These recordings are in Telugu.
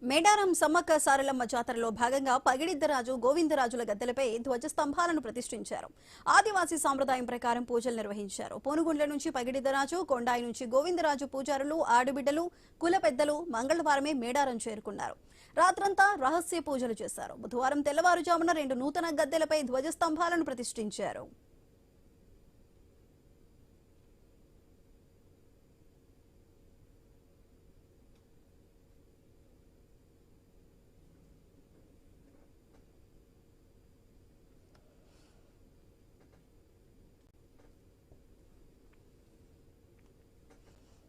మేడారం సమ్మక్క సారలమ్మ జాతరలో భాగంగా పగిడిద్దరాజు గోవిందరాజుల గద్దెలపై ధ్వజస్తంభాలను ప్రతిష్ఠించారు. ఆదివాసీ సాంప్రదాయం ప్రకారం పూజలు నిర్వహించారు. పోనుగుండ్ల నుంచి పగిడిద్దరాజు, కొండాయి నుంచి గోవిందరాజు పూజారులు, ఆడబిడ్డలు, కుల పెద్దలు మంగళవారమే మేడారం చేరుకున్నారు. రాత్రంతా రహస్య పూజలు చేశారు. బుధవారం తెల్లవారుజామున 2 నూతన గద్దెలపై ధ్వజస్తంభాలను ప్రతిష్ఠించారు.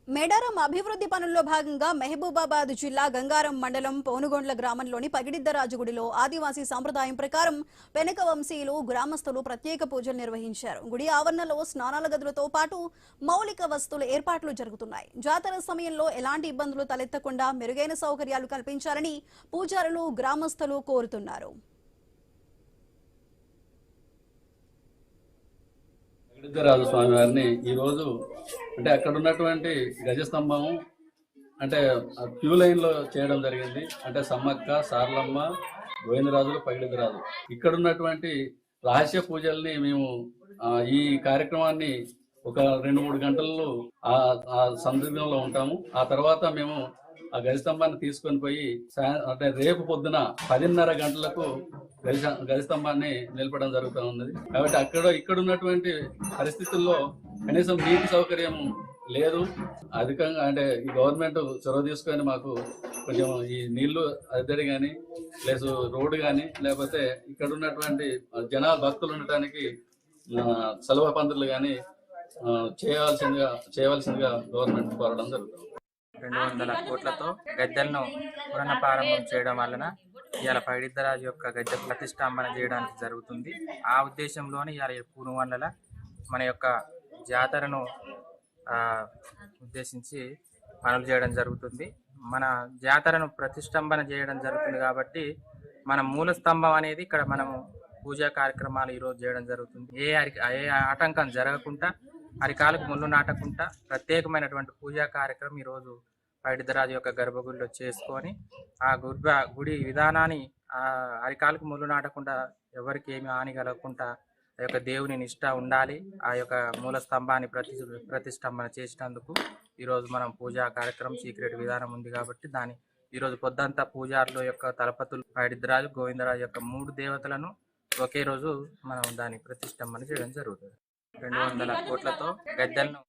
మేడారం అభివృద్ధి పనుల్లో భాగంగా మహబూబాబాద్ జిల్లా గంగారం మండలం పోనుగొండ్ల గ్రామంలోని పగిడిద్దరాజు గుడిలో ఆదివాసీ సంప్రదాయం ప్రకారం వెనక వంశీయులు గ్రామస్తులు ప్రత్యేక పూజలు నిర్వహించారు. గుడి ఆవరణలో స్నానాల గదులతో పాటు మౌలిక వసతుల ఏర్పాట్లు జరుగుతున్నాయి. జాతర సమయంలో ఎలాంటి ఇబ్బందులు తలెత్తకుండా మెరుగైన సౌకర్యాలు కల్పించాలని పూజారులు, గ్రామస్తులు కోరుతున్నారు. పగిడిద్దరాజు స్వామి వారిని ఈరోజు అంటే అక్కడ ఉన్నటువంటి గజస్తంభం అంటే క్యూ లైన్ లో చేయడం జరిగింది. అంటే సమ్మక్క, సారలమ్మ, గోవిందరాజులు, పగిడిద్దరాజు ఇక్కడ ఉన్నటువంటి రహస్య పూజల్ని మేము ఈ కార్యక్రమాన్ని ఒక 2-3 గంటల్లో ఆ సందర్భంలో ఉంటాము. ఆ తర్వాత మేము ఆ గజస్తంభాన్ని తీసుకొని పోయి అంటే రేపు పొద్దున 10:30 గంటలకు గజస్తంభాన్ని నిలపడం జరుగుతూ ఉన్నది. కాబట్టి ఇక్కడ ఉన్నటువంటి పరిస్థితుల్లో కనీసం నీటి సౌకర్యం లేదు. అధికంగా అంటే ఈ గవర్నమెంట్ చొరవ తీసుకొని మాకు కొంచెం ఈ నీళ్లు అద్దడి కానీ ప్లస్ రోడ్డు కానీ లేకపోతే ఇక్కడ ఉన్నటువంటి భక్తులు ఉండటానికి సెలవు పందులు కానీ చేయవలసిందిగా గవర్నమెంట్ కోరడం జరుగుతుంది. 200 కోట్లతో గద్దెలను పునఃప్రారంభం చేయడం వలన ఇవాళ పగిడిద్దరాజు యొక్క గద్దె ప్రతిష్టాంబన చేయడానికి జరుగుతుంది. ఆ ఉద్దేశంలోనే ఇవాళ పూనుగొండల మన యొక్క జాతరను ఉద్దేశించి పనులు చేయడం జరుగుతుంది. మన జాతరను ప్రతిష్టంభన చేయడం జరుగుతుంది కాబట్టి మన మూల స్తంభం అనేది ఇక్కడ మనము పూజా కార్యక్రమాలు ఈరోజు చేయడం జరుగుతుంది. ఏ ఆటంకం జరగకుండా, అరికాలకు ముళ్ళు నాటకుండా ప్రత్యేకమైనటువంటి పూజా కార్యక్రమం ఈరోజు పగిడిద్దరాజు యొక్క గర్భగుడిలో చేసుకొని ఆ గుడి విధానాన్ని అరికాలకు ముళ్ళు నాటకుండా ఎవరికి ఏమి హాని కలగకుండా ఆ యొక్క దేవుని నిష్ఠ ఉండాలి. ఆ యొక్క మూల స్తంభాన్ని ప్రతిష్టంభన చేసినందుకు ఈరోజు మనం పూజా కార్యక్రమం సీక్రెట్ విధానం ఉంది కాబట్టి దాని ఈరోజు పొద్దంతా పూజారుల యొక్క తలపతులు పగిడిద్దరాజు, గోవిందరాజు యొక్క 3 దేవతలను ఒకే రోజు మనం దాని ప్రతిష్టంభన చేయడం జరుగుతుంది. 200 కోట్లతో గద్దెలను